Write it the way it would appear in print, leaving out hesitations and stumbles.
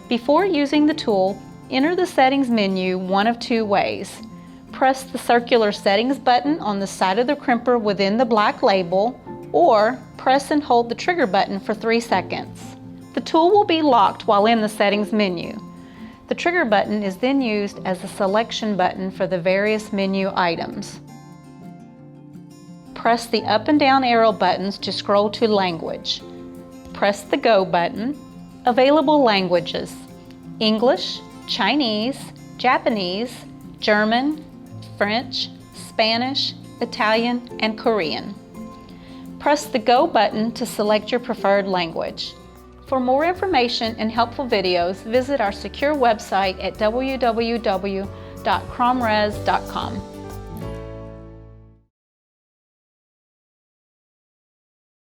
Before using the tool, enter the settings menu one of two ways. Press the circular settings button on the side of the crimper within the black label, or press and hold the trigger button for 3 seconds. The tool will be locked while in the settings menu. The trigger button is then used as a selection button for the various menu items. Press the up and down arrow buttons to scroll to language. Press the Go button. Available languages: English, Chinese, Japanese, German, French, Spanish, Italian, and Korean. Press the Go button to select your preferred language. For more information and helpful videos, visit our secure website at www.cromres.com.